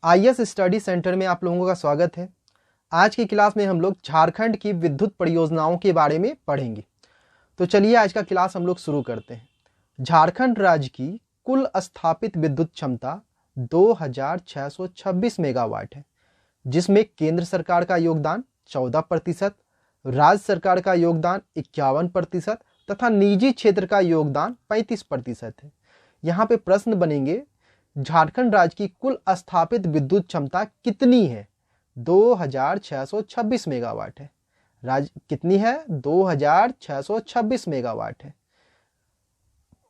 IS study centre में आप लोगों का स्वागत है। आज की क्लास में हम लोग झारखंड की विद्युत परियोजनाओं के बारे में पढ़ेंगे। तो चलिए आज का क्लास हम लोग शुरू करते हैं। झारखंड राज्य की कुल स्थापित विद्युत क्षमता 2626 मेगावाट है, जिसमें केंद्र सरकार का योगदान 14%, राज्य सरकार का योगदान 51% तथा निजी क्षेत्र का योगदान 35% है। यहाँ पे प्रश्न बनेंगे, झारखंड राज्य की कुल स्थापित विद्युत क्षमता कितनी है? 2626 मेगावाट है। राज्य कितनी है? 2626 मेगावाट है।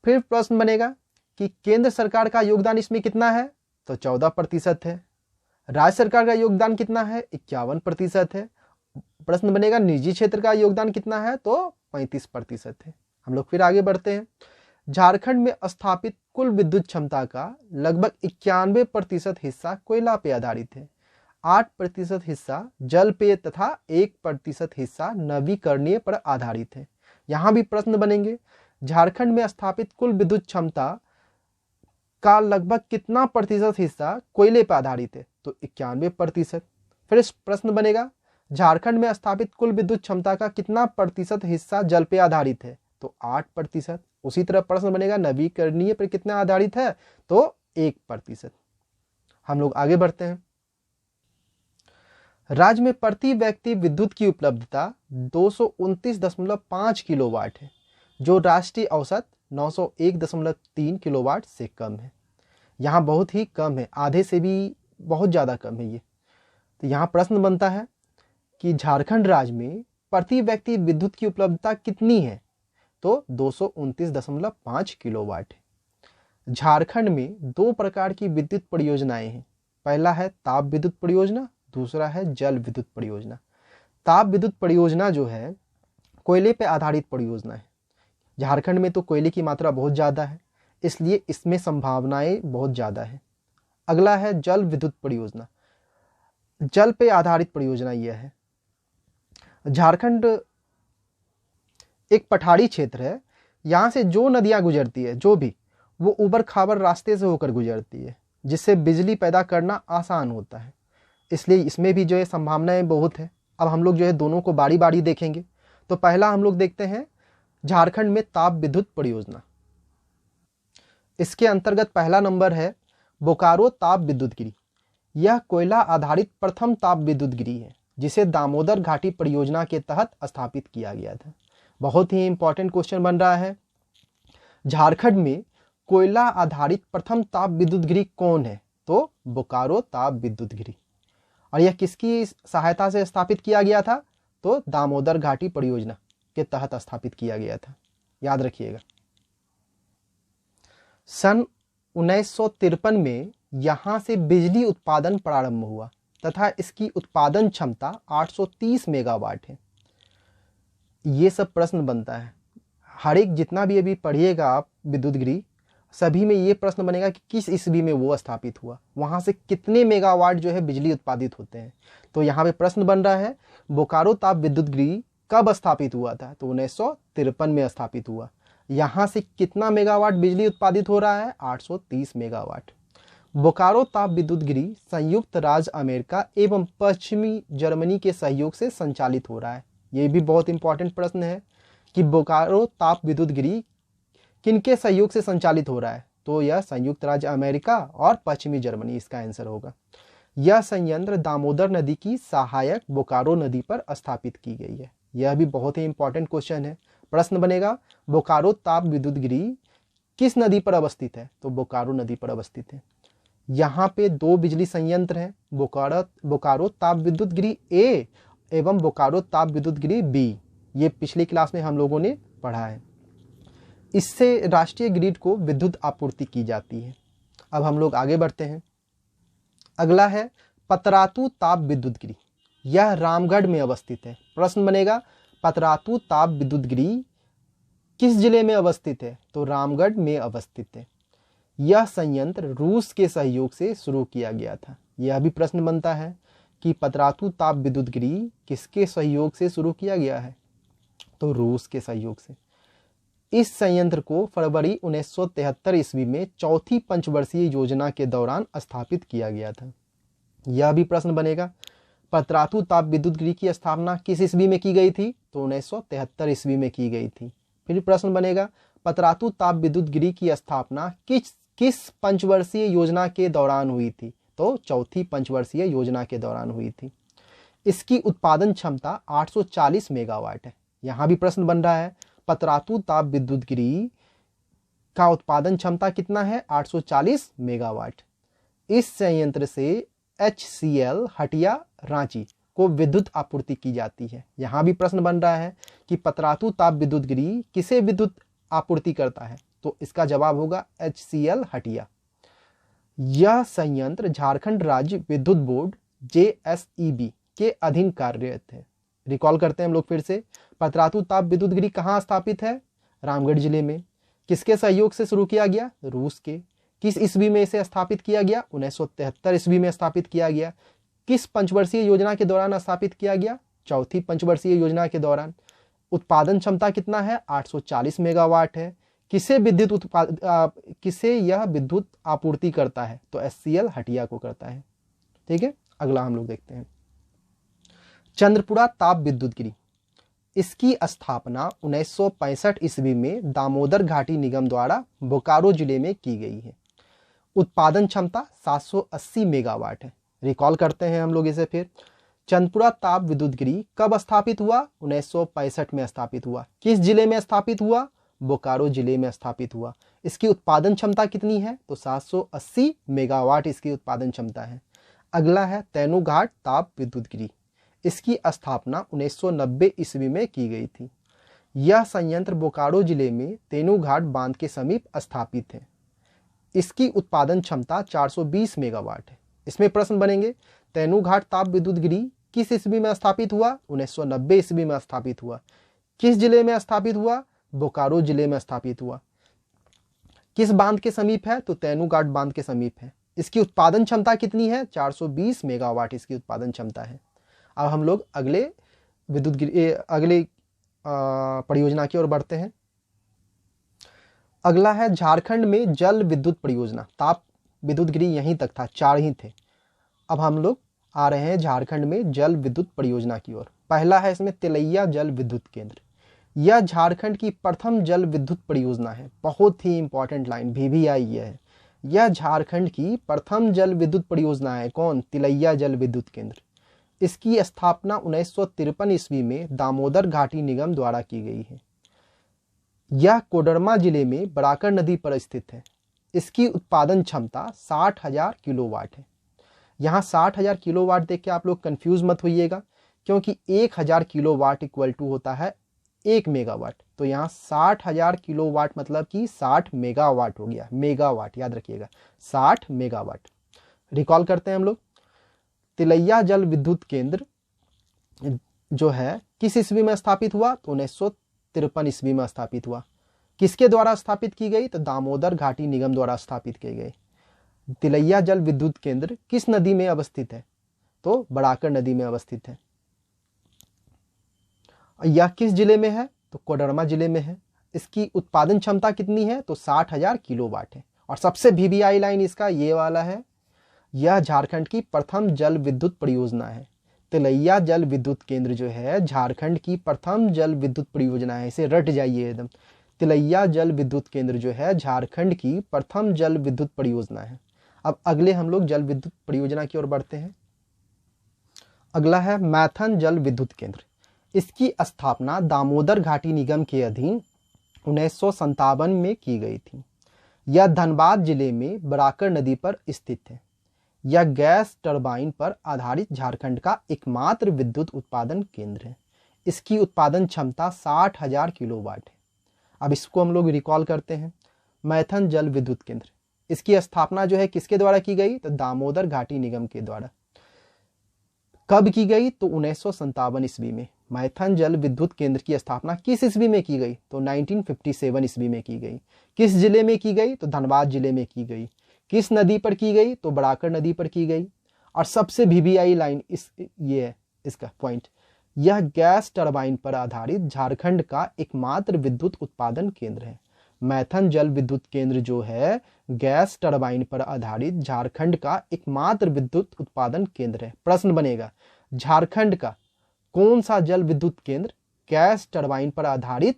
फिर प्रश्न बनेगा कि केंद्र सरकार का योगदान इसमें कितना है? तो 14% है। राज्य सरकार का योगदान कितना है? 51% है। प्रश्न बनेगा निजी क्षेत्र का योगदान कितना है? तो 35% है। हम लोग फिर आगे बढ़ते हैं। झारखंड में स्थापित कुल विद्युत क्षमता का लगभग 91% हिस्सा कोयला पे आधारित है, 8% हिस्सा जल पे तथा 1% हिस्सा नवीकरणीय पर आधारित है। यहाँ भी प्रश्न बनेंगे, झारखंड में स्थापित कुल विद्युत क्षमता का लगभग कितना प्रतिशत हिस्सा कोयले पर आधारित है? तो 91%। फिर इस प्रश्न बनेगा, झारखंड में स्थापित कुल विद्युत क्षमता का कितना प्रतिशत हिस्सा जल पे आधारित है? तो 8%। उसी तरह प्रश्न बनेगा नवीकरणीय पर कितना आधारित है? तो 1%। हम लोग आगे बढ़ते हैं। राज्य में प्रति व्यक्ति विद्युत की उपलब्धता 229.5 किलोवाट है, जो राष्ट्रीय औसत 901.3 किलोवाट से कम है। यहाँ बहुत ही कम है, आधे से भी बहुत ज़्यादा कम है ये। तो यहाँ प्रश्न बनता है कि झारखंड राज्य में प्रति व्यक्ति विद्युत की उपलब्धता कितनी है? तो 229.5 किलोवाट है। झारखंड में दो प्रकार की विद्युत परियोजनाएं हैं। पहला है ताप विद्युत परियोजना, दूसरा है जल विद्युत परियोजना। ताप विद्युत परियोजना जो है कोयले पर आधारित परियोजना है। झारखंड में तो कोयले की मात्रा बहुत ज़्यादा है, इसलिए इसमें संभावनाएं बहुत ज़्यादा है। अगला है जल विद्युत परियोजना। जल पे आधारित परियोजना यह है। झारखंड एक पठारी क्षेत्र है। यहाँ से जो नदियाँ गुजरती है, जो भी, वो ऊबड़ खाबड़ रास्ते से होकर गुजरती है, जिससे बिजली पैदा करना आसान होता है। इसलिए इसमें भी जो है संभावनाएं बहुत है। अब हम लोग जो है दोनों को बारी बारी देखेंगे। तो पहला हम लोग देखते हैं झारखंड में ताप विद्युत परियोजना। इसके अंतर्गत पहला नंबर है बोकारो ताप विद्युत गिरी। यह कोयला आधारित प्रथम ताप विद्युत गिरी है, जिसे दामोदर घाटी परियोजना के तहत स्थापित किया गया था। बहुत ही इंपॉर्टेंट क्वेश्चन बन रहा है। झारखंड में कोयला आधारित प्रथम ताप विद्युत गिरी कौन है? तो बोकारो ताप विद्युत गिरी। और यह किसकी सहायता से स्थापित किया गया था? तो दामोदर घाटी परियोजना के तहत स्थापित किया गया था। याद रखिएगा। सन 1953 में यहां से बिजली उत्पादन प्रारंभ हुआ तथा इसकी उत्पादन क्षमता 830 मेगावाट है। ये सब प्रश्न बनता है। हर एक जितना भी अभी पढ़िएगा आप विद्युत गिरी, सभी में ये प्रश्न बनेगा कि किस ईस्वी में वो स्थापित हुआ, वहां से कितने मेगावाट जो है बिजली उत्पादित होते हैं। तो यहाँ पे प्रश्न बन रहा है बोकारो ताप विद्युत गिरी कब स्थापित हुआ था? तो 1953 में स्थापित हुआ। यहाँ से कितना मेगावाट बिजली उत्पादित हो रहा है? 830 मेगावाट। बोकारो ताप विद्युत गिरी संयुक्त राज्य अमेरिका एवं पश्चिमी जर्मनी के सहयोग से संचालित हो रहा है। ये भी बहुत इंपॉर्टेंट प्रश्न है कि बोकारो ताप विद्युत गिरी किनके सहयोग से संचालित हो रहा है? तो यह संयुक्त राज्य अमेरिका और पश्चिमी जर्मनी इसका आंसर होगा। यह संयंत्र दामोदर नदी की सहायक बोकारो नदी पर स्थापित की गई है। यह भी बहुत ही इंपॉर्टेंट क्वेश्चन है। प्रश्न बनेगा बोकारो ताप विद्युत गिरी किस नदी पर अवस्थित है? तो बोकारो नदी पर अवस्थित है। यहाँ पे दो बिजली संयंत्र हैं, बोकारो ताप विद्युत गिरी ए एवं बोकारो ताप विद्युत गिरी बी। ये पिछली क्लास में हम लोगों ने पढ़ा है। इससे राष्ट्रीय ग्रिड को विद्युत आपूर्ति की जाती है। अब हम लोग आगे बढ़ते हैं। अगला है पतरातू ताप विद्युत गिरी। यह रामगढ़ में अवस्थित है। प्रश्न बनेगा पतरातू ताप विद्युत गिरी किस जिले में अवस्थित है? तो रामगढ़ में अवस्थित है। यह संयंत्र रूस के सहयोग से शुरू किया गया था। यह भी प्रश्न बनता है कि पतरातू ताप विद्युत गिरी किसके सहयोग से शुरू किया गया है? तो रूस के सहयोग से। इस संयंत्र को फरवरी 1973 ईस्वी में चौथी पंचवर्षीय योजना के दौरान स्थापित किया गया था। यह भी प्रश्न बनेगा। पतरातू ताप विद्युत गृह की स्थापना किस ईस्वी में की गई थी? तो 1973 ईस्वी में की गई थी। फिर प्रश्न बनेगा, पतरातू ताप विद्युत गृह की स्थापना किस पंचवर्षीय योजना के दौरान हुई थी? तो चौथी पंचवर्षीय योजना के दौरान हुई थी। इसकी उत्पादन क्षमता 840 मेगावाट है। यहाँ भी प्रश्न बन रहा है, पतरातू ताप विद्युत गृह का उत्पादन क्षमता कितना है? 840 मेगावाट। इस संयंत्र से HCL हटिया रांची को विद्युत आपूर्ति की जाती है। यहाँ भी प्रश्न बन रहा है कि पतरातू ताप विद्युत गृह किसे विद्युत आपूर्ति करता है? तो इसका जवाब होगा HCL हटिया। यह संयंत्र झारखंड राज्य विद्युत बोर्ड JSEB के अधीन कार्यरत है। रिकॉल करते हैं हम लोग फिर से। पतरातू ताप विद्युत गृह कहाँ स्थापित है? रामगढ़ जिले में। किसके सहयोग से शुरू किया गया? रूस के। किस ईस्वी में इसे स्थापित किया गया? 1973 ईस्वी में स्थापित किया गया। किस पंचवर्षीय योजना के दौरान स्थापित किया गया? चौथी पंचवर्षीय योजना के दौरान। उत्पादन क्षमता कितना है? 840 मेगावाट है। किसे यह विद्युत आपूर्ति करता है? तो HCL हटिया को करता है। ठीक है, अगला हम लोग देखते हैं। चंद्रपुरा ताप विद्युत गृह, इसकी स्थापना 1965 ईस्वी में दामोदर घाटी निगम द्वारा बोकारो जिले में की गई है। उत्पादन क्षमता 780 मेगावाट है। रिकॉल करते हैं हम लोग इसे फिर। चंद्रपुरा ताप विद्युत गृह कब स्थापित हुआ? 1965 में स्थापित हुआ। किस जिले में स्थापित हुआ? बोकारो जिले में स्थापित हुआ। इसकी उत्पादन क्षमता कितनी है? तो 780 मेगावाट इसकी उत्पादन क्षमता है। अगला है तेनूघाट ताप विद्युत गृह, इसकी स्थापना 1990 ईस्वी में की गई थी। यह संयंत्र बोकारो जिले में तेनूघाट बांध के समीप स्थापित है। इसकी उत्पादन क्षमता 420 मेगावाट है। इसमें प्रश्न बनेंगे, तेनूघाट ताप विद्युत गृह किस ईस्वी में स्थापित हुआ? 1990 ईस्वी में स्थापित हुआ। किस जिले में स्थापित हुआ? बोकारो जिले में स्थापित हुआ। किस बांध के समीप है? तो तेनूघाट बांध के समीप है। इसकी उत्पादन क्षमता कितनी है? 420 मेगावाट इसकी उत्पादन क्षमता है। अब हम लोग अगले परियोजना की ओर बढ़ते हैं। अगला है झारखंड में जल विद्युत परियोजना। ताप विद्युत गृह यहीं तक था, 4 ही थे। अब हम लोग आ रहे हैं झारखंड में जल विद्युत परियोजना की ओर। पहला है इसमें तिलैया जल विद्युत केंद्र। यह झारखंड की प्रथम जल विद्युत परियोजना है। बहुत ही इंपॉर्टेंट लाइन, VVI ये है। यह झारखंड की प्रथम जल विद्युत परियोजना है। कौन? तिलैया जल विद्युत केंद्र। इसकी स्थापना 1953 ईस्वी में दामोदर घाटी निगम द्वारा की गई है। यह कोडरमा जिले में बराकर नदी पर स्थित है। इसकी उत्पादन क्षमता 60,000 किलोवाट है। यहाँ 60,000 किलोवाट देख के आप लोग कंफ्यूज मत होइएगा, क्योंकि 1000 किलोवाट इक्वल टू होता है 1 मेगावाट। तो यहाँ 60,000 किलोवाट मतलब कि 60 मेगावाट हो गया। मेगावाट याद रखिएगा, 60 मेगावाट। रिकॉल करते हैं हम लोग। तिलैया जल विद्युत केंद्र जो है किस ईस्वी में स्थापित हुआ? तो 1953 ईस्वी में स्थापित हुआ। किसके द्वारा स्थापित की गई? तो दामोदर घाटी निगम द्वारा स्थापित की गई। तिलैया जल विद्युत केंद्र किस नदी में अवस्थित है? तो बराकर नदी में अवस्थित है। यह किस जिले में है? तो कोडरमा जिले में है। इसकी उत्पादन क्षमता कितनी है? तो 60,000 किलोवाट है। और सबसे VVI लाइन इसका ये वाला है, यह झारखंड की प्रथम जल विद्युत परियोजना है। तिलैया जल विद्युत केंद्र जो है झारखंड की प्रथम जल विद्युत परियोजना है। इसे रट जाइए एकदम। तिलैया जल विद्युत केंद्र जो है झारखंड की प्रथम जल विद्युत परियोजना है। अब अगले हम लोग जल विद्युत परियोजना की ओर बढ़ते हैं। अगला है मैथन जल विद्युत केंद्र। इसकी स्थापना दामोदर घाटी निगम के अधीन 1957 में की गई थी। यह धनबाद जिले में बराकर नदी पर स्थित है। यह गैस टरबाइन पर आधारित झारखंड का एकमात्र विद्युत उत्पादन केंद्र है। इसकी उत्पादन क्षमता 60,000 किलोवाट है। अब इसको हम लोग रिकॉल करते हैं। मैथन जल विद्युत केंद्र, इसकी स्थापना जो है किसके द्वारा की गई? तो दामोदर घाटी निगम के द्वारा। कब की गई? तो 1957 ईस्वी में। मैथन जल विद्युत केंद्र की स्थापना किस ईस्वी में की गई? तो 1957 ईस्वी में की गई। किस जिले में की गई? तो धनबाद जिले में की गई। किस नदी पर की गई? तो बराकर नदी पर की गई। और सबसे VVI लाइन ये है इसका पॉइंट, यह गैस टरबाइन पर आधारित झारखंड का एकमात्र विद्युत उत्पादन केंद्र है। मैथन जल विद्युत केंद्र जो है गैस टरबाइन पर आधारित झारखंड का एकमात्र विद्युत उत्पादन केंद्र है। प्रश्न बनेगा, झारखंड का कौन सा जल विद्युत केंद्र गैस टरबाइन पर आधारित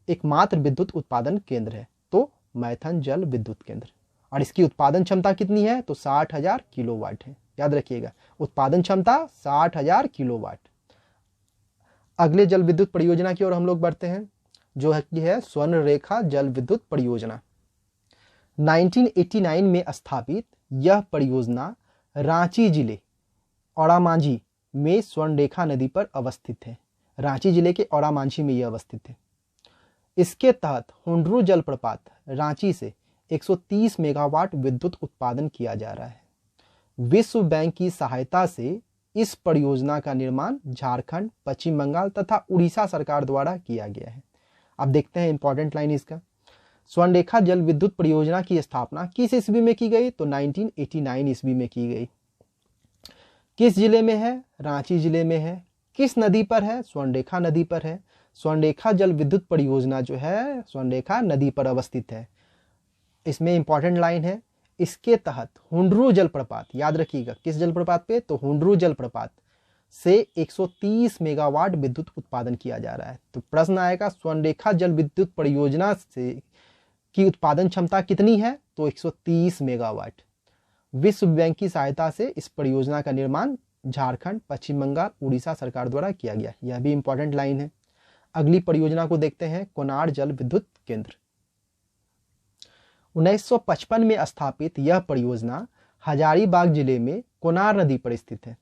एकमात्र विद्युत उत्पादन केंद्र है? तो मैथन जल विद्युत केंद्र। और इसकी उत्पादन क्षमता कितनी है? तो 60,000 किलोवाट है। याद रखिएगा, उत्पादन क्षमता 60,000 किलोवाट। अगले जल विद्युत परियोजना की ओर हम लोग बढ़ते हैं, जो है स्वर्ण रेखा जल विद्युत परियोजना। 1989 में स्थापित यह परियोजना रांची जिले औरामांझी में स्वर्ण रेखा नदी पर अवस्थित है। रांची जिले के औरामांझी में यह अवस्थित है। इसके तहत हुंडरू जलप्रपात रांची से 130 मेगावाट विद्युत उत्पादन किया जा रहा है। विश्व बैंक की सहायता से इस परियोजना का निर्माण झारखंड, पश्चिम बंगाल तथा उड़ीसा सरकार द्वारा किया गया है। अब देखते हैं इंपॉर्टेंट लाइन इसका। स्वर्णरेखा जल विद्युत परियोजना की स्थापना किस ईस्वी में की गई? तो 1989 ईस्वी में की गई। किस जिले में है? रांची जिले में है। किस नदी पर है? स्वर्णरेखा नदी पर है। स्वर्णरेखा जल विद्युत परियोजना जो है स्वर्णरेखा नदी पर अवस्थित है। इसमें इंपॉर्टेंट लाइन है, इसके तहत हुंडरू जलप्रपात, याद रखिएगा किस जलप्रपात पे? तो हुंडरू जलप्रपात से 130 मेगावाट विद्युत उत्पादन किया जा रहा है। तो प्रश्न आएगा स्वर्णरेखा जल विद्युत परियोजना से की उत्पादन क्षमता कितनी है? तो 130 मेगावाट। विश्व बैंक की सहायता से इस परियोजना का निर्माण झारखंड, पश्चिम बंगाल, उड़ीसा सरकार द्वारा किया गया। यह भी इंपॉर्टेंट लाइन है। अगली परियोजना को देखते हैं, कोनार जल विद्युत केंद्र। 1955 में स्थापित यह परियोजना हजारीबाग जिले में कोनार नदी पर स्थित है।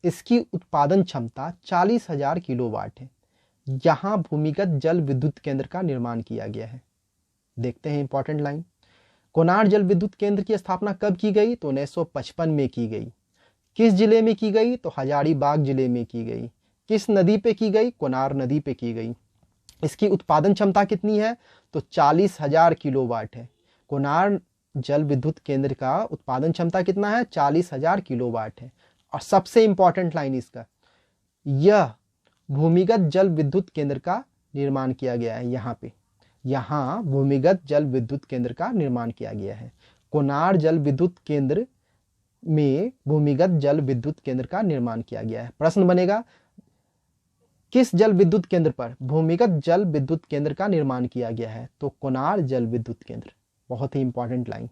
इसकी उत्पादन क्षमता 40,000 किलोवाट है। यहाँ भूमिगत जल विद्युत केंद्र का निर्माण किया गया है। देखते हैं इंपॉर्टेंट लाइन, कोनार जल विद्युत केंद्र की स्थापना कब की गई? तो 1955 में की गई। किस जिले में की गई? तो हजारीबाग जिले में की गई। किस नदी पे की गई? कोनार नदी पे की गई। इसकी उत्पादन क्षमता कितनी है? तो 40,000 किलोवाट है। कोनार जल विद्युत केंद्र का उत्पादन क्षमता कितना है? 40,000 किलोवाट है। और सबसे इंपॉर्टेंट लाइन इसका, यह भूमिगत जल विद्युत केंद्र का निर्माण किया गया है। यहाँ भूमिगत जल विद्युत केंद्र का निर्माण किया गया है। कोनार जल विद्युत केंद्र में भूमिगत जल विद्युत केंद्र का निर्माण किया गया है। प्रश्न बनेगा, किस जल विद्युत केंद्र पर भूमिगत जल विद्युत केंद्र का निर्माण किया गया है? तो कोनार जल विद्युत केंद्र। बहुत ही इंपॉर्टेंट लाइन।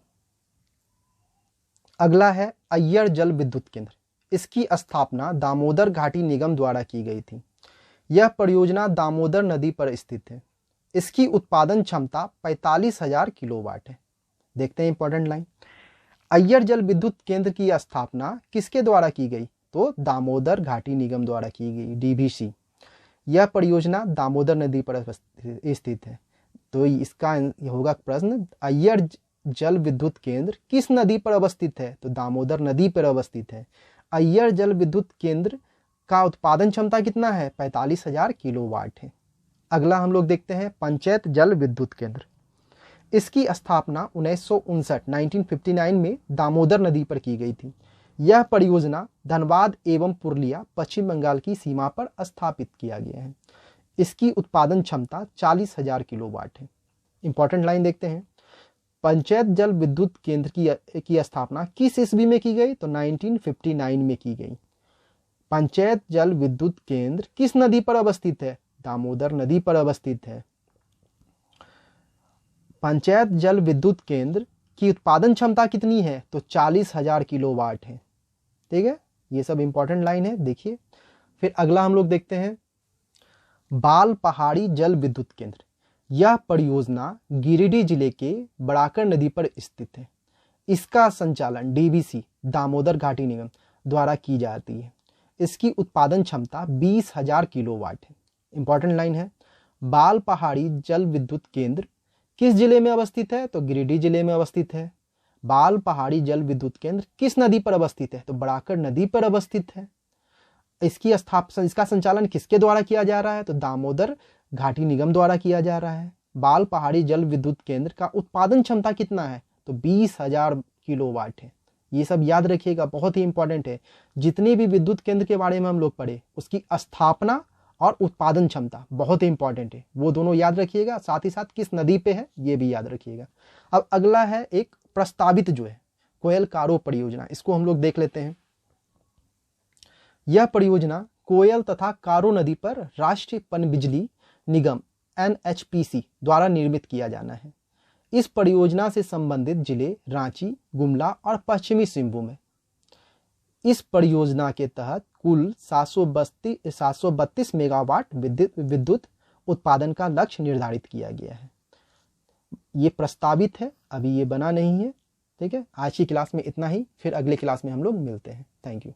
अगला है अय्यर जल विद्युत केंद्र। इसकी स्थापना दामोदर घाटी निगम द्वारा की गई थी। यह परियोजना दामोदर नदी पर स्थित है। इसकी उत्पादन क्षमता 45,000 किलोवाट है। देखते हैं इंपॉर्टेंट लाइन, अय्यर जल विद्युत केंद्र की स्थापना किसके द्वारा की गई? तो दामोदर घाटी निगम द्वारा की गई, DVC। यह परियोजना दामोदर नदी पर स्थित है। तो इसका होगा प्रश्न, अय्यर जल विद्युत केंद्र किस नदी पर अवस्थित है? तो दामोदर नदी पर अवस्थित है। अय्यर जल विद्युत केंद्र का उत्पादन क्षमता कितना है? 45,000 किलोवाट है। अगला हम लोग देखते हैं पंचायत जल विद्युत केंद्र। इसकी स्थापना 1959 में दामोदर नदी पर की गई थी। यह परियोजना धनबाद एवं पुरुलिया, पश्चिम बंगाल की सीमा पर स्थापित किया गया है। इसकी उत्पादन क्षमता 40,000 किलोवाट है। इंपॉर्टेंट लाइन देखते हैं, पंचायत जल विद्युत केंद्र की स्थापना किस ईस्वी में की गई? तो 1959 में की गई। पंचायत जल विद्युत केंद्र किस नदी पर अवस्थित है? दामोदर नदी पर अवस्थित है। पंचायत जल विद्युत केंद्र की उत्पादन क्षमता कितनी है? तो 40,000 किलोवाट है। ठीक है, ये सब इंपॉर्टेंट लाइन है, देखिए। फिर अगला हम लोग देखते हैं बाल पहाड़ी जल विद्युत केंद्र। यह परियोजना गिरिडीह जिले के बड़ाकर नदी पर स्थित है। इसका संचालन DVC, दामोदर घाटी निगम द्वारा की जाती है। इसकी उत्पादन क्षमता 20,000 किलोवाट है। इंपॉर्टेंट लाइन है, बाल पहाड़ी जल विद्युत केंद्र किस जिले में अवस्थित है? तो गिरिडीह जिले में अवस्थित है। बाल पहाड़ी जल विद्युत केंद्र किस नदी पर अवस्थित है? तो बड़ाकर नदी पर अवस्थित है। इसका संचालन किसके द्वारा किया जा रहा है? तो दामोदर घाटी निगम द्वारा किया जा रहा है। बाल पहाड़ी जल विद्युत केंद्र का उत्पादन क्षमता कितना है? तो 20,000 किलोवाट है। ये सब याद रखिएगा, बहुत ही इंपॉर्टेंट है। जितने भी विद्युत केंद्र के बारे में हम लोग पढ़े, उसकी स्थापना और उत्पादन क्षमता बहुत ही इंपॉर्टेंट है, वो दोनों याद रखिएगा। साथ ही साथ किस नदी पे है ये भी याद रखिएगा। अब अगला है एक प्रस्तावित जो है कोयल कारो परियोजना, इसको हम लोग देख लेते हैं। यह परियोजना कोयल तथा कारो नदी पर राष्ट्रीय पनबिजली निगम NHPC द्वारा निर्मित किया जाना है। इस परियोजना से संबंधित जिले रांची, गुमला और पश्चिमी सिंहभूम है। इस परियोजना के तहत कुल 732 मेगावाट विद्युत उत्पादन का लक्ष्य निर्धारित किया गया है। ये प्रस्तावित है, अभी ये बना नहीं है। ठीक है, आज की क्लास में इतना ही, फिर अगले क्लास में हम लोग मिलते हैं। Thank you.